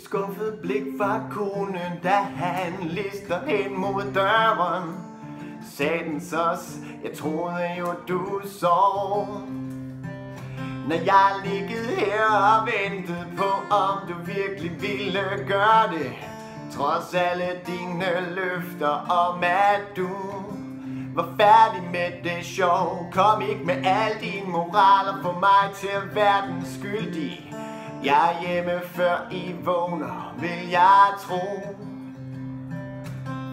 skuffet blik fra konen, da han lister hen mod døren. Satans os, jeg troede jo du sov. Når jeg liggede her og ventede på, om du virkelig ville gøre det, trods alle dine løfter om at du var færdig med det show. Kom ikke med al din moral og få mig til at være den skyldige. Jeg er hjemme før I vågner, vil jeg tro.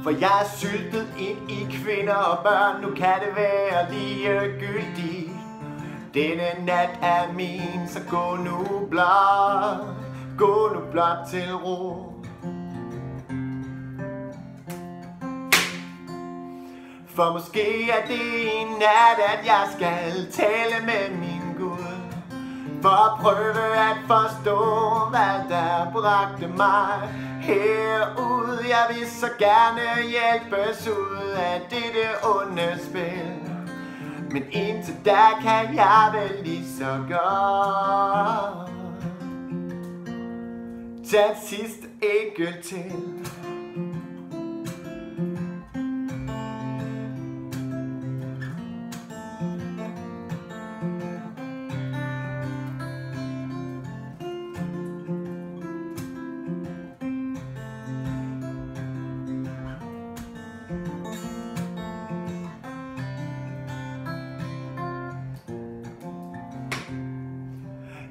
For jeg er syltet ind i kvinder og børn, nu kan det være ligegyldigt. Denne nat er min, så gå nu blot til ro. For måske er det en nat, at jeg skal tale med min Gud, for at prøve at forstå, hvad der bragte mig herud. Jeg vil så gerne hjælpes ud af dette onde spil, men indtil da kan jeg vel lige så godt tage et sidste enkelt til.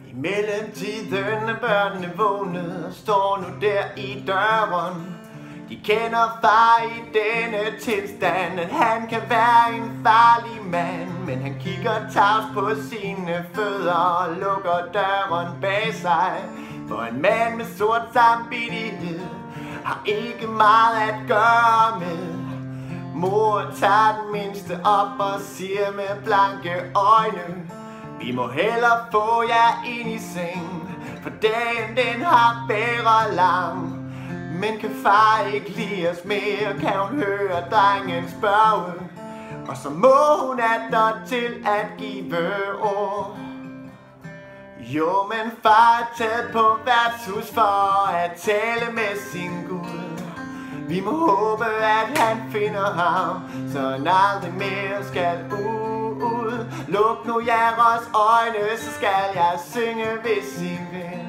I mellemtiden er børnene vågnet og står nu der i døren. De kender far i denne tilstand, at han kan være en farlig mand, men han kigger tavs på sine fødder og lukker døren bag sig. For en mand med sort samvittighed har ikke meget at gøre med. Mor tager den mindste op og siger med blanke øjne: vi må hellere få jer ind i seng, for dagen den har bæret lang. Men kan far ikke lide os mere, kan hun høre drengen spørge, og så må hun atter til at give ord. Jo, men far er taget på værtshus for at tale med sin Gud. Vi må håbe, at han finder ham, så han aldrig mere skal ud. Luk nu jeres øjne, så skal jeg synge, hvis I vil.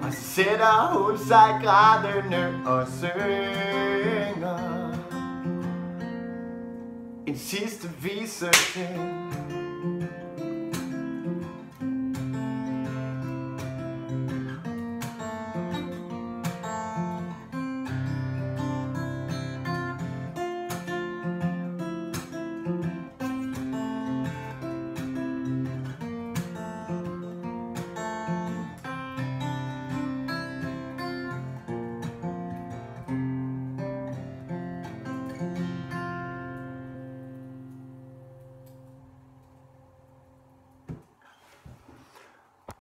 Og så sætter hun sig grædende og synger en sidste vise til.